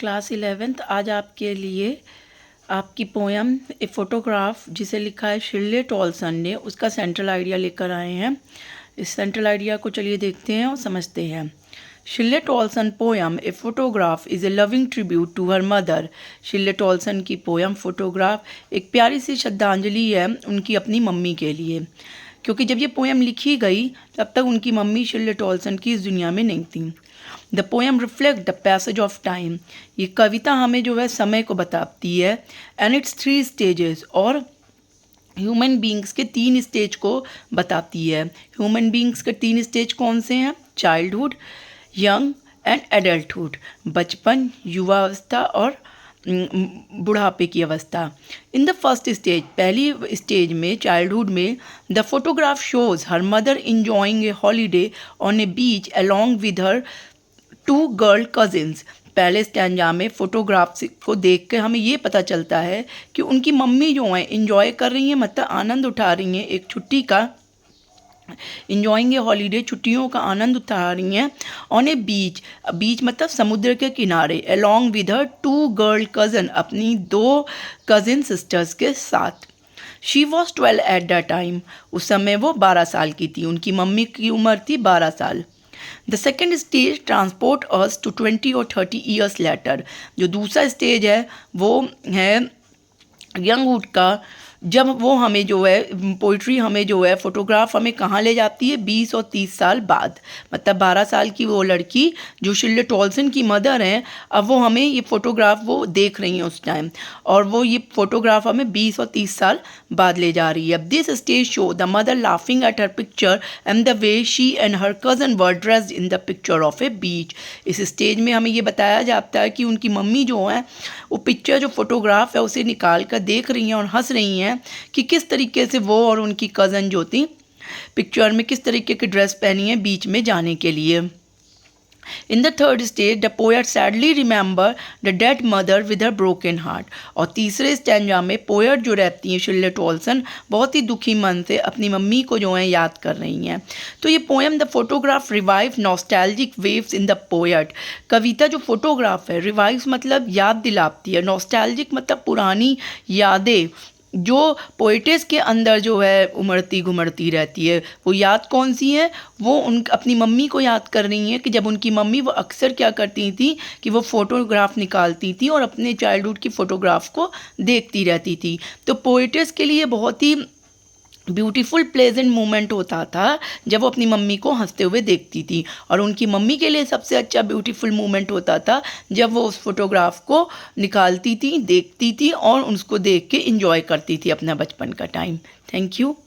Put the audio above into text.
Class 11th आज आपके लिए आपकी पोएम ए फोटोग्राफ जिसे लिखा है शिर्ले टॉलसन ने, उसका सेंट्रल आइडिया लेकर आए हैं। इस सेंट्रल आइडिया को चलिए देखते हैं और समझते हैं। Shirley Toulson poem a photograph is a loving tribute to her mother. Shirley Toulson की पोएम फोटोग्राफ एक प्यारी सी श्रद्धांजलि है उनकी अपनी मम्मी के लिए, क्योंकि जब ये पोएम लिखी गई तब तक उनकी मम्मी शिर्ले टॉलसन की इस दुनिया में नहीं थी। The poem reflect the passage of time. ये कविता हमें जो है समय को बताती है। एंड इट्स 3 स्टेजेस, और ह्यूमन बींग्स के 3 स्टेज को बताती है। ह्यूमन बींग्स के 3 स्टेज कौन से हैं? चाइल्डहुड, यंग एंड एडल्टहुड, बचपन, युवावस्था और बुढ़ापे की अवस्था। इन द फर्स्ट स्टेज, पहली स्टेज में चाइल्डहुड में, the photograph shows her mother enjoying A holiday on A beach along with her 2 girl cousins. पहले स्टैंजा में फोटोग्राफ को देख कर हमें ये पता चलता है कि उनकी मम्मी जो हैं इंजॉय कर रही हैं, मतलब आनंद उठा रही हैं एक छुट्टी का, इंजॉइंग ए हॉलीडे, छुट्टियों का आनंद उठा रही हैं। ऑन ए बीच, बीच मतलब समुद्र के किनारे, along with her 2 girl cousin, अपनी 2 कज़िन सिस्टर्स के साथ। She was 12 at the time, उस समय वो 12 साल की थी, उनकी मम्मी की उम्र थी 12 साल। The second stage transport us to 20 और 30 ईयर्स लेटर। जो दूसरा स्टेज है वो है यंगहुड का, जब वो हमें जो है पोइट्री हमें जो है फोटोग्राफ हमें कहाँ ले जाती है? 20 और 30 साल बाद, मतलब 12 साल की वो लड़की जो शिर्ले टॉलसन की मदर हैं, अब वो हमें ये फ़ोटोग्राफ वो देख रही हैं उस टाइम, और वो ये फ़ोटोग्राफ हमें 20 और 30 साल बाद ले जा रही है। अब this stage show the mother laughing at her picture and the way she and her cousin were dressed in the picture of a beach. इस स्टेज में हमें ये बताया जाता है कि उनकी मम्मी जो हैं वो पिक्चर जो फोटोग्राफ है उसे निकाल कर देख रही हैं और हंस रही हैं कि किस तरीके से वो और उनकी कज़न जो थी पिक्चर में किस तरीके की ड्रेस पहनी है बीच में जाने के लिए। In the third stage the poet sadly remember the dead mother with her broken heart. और तीसरे स्टैंजा में पोएट जो रहती हैं शिर्ले टॉलसन बहुत ही दुखी मन से अपनी मम्मी को जो है याद कर रही हैं। तो ये poem the photograph revive nostalgic waves in the poet. कविता जो फोटोग्राफ है, रिवाइव मतलब याद दिलाती है, नॉस्टैल्जिक मतलब पुरानी यादें जो पोइटेस के अंदर जो है उमड़ती घुमड़ती रहती है। वो याद कौन सी है? वो अपनी मम्मी को याद कर रही हैं कि जब उनकी मम्मी वो अक्सर क्या करती थी कि वो फ़ोटोग्राफ निकालती थी और अपने चाइल्डहुड की फ़ोटोग्राफ को देखती रहती थी। तो पोइटेस के लिए बहुत ही ब्यूटीफुल प्लेजेंट मोमेंट होता था जब वो अपनी मम्मी को हंसते हुए देखती थी, और उनकी मम्मी के लिए सबसे अच्छा ब्यूटीफुल मोमेंट होता था जब वो उस फोटोग्राफ को निकालती थी, देखती थी और उसको देख के इंजॉय करती थी अपना बचपन का टाइम। Thank you.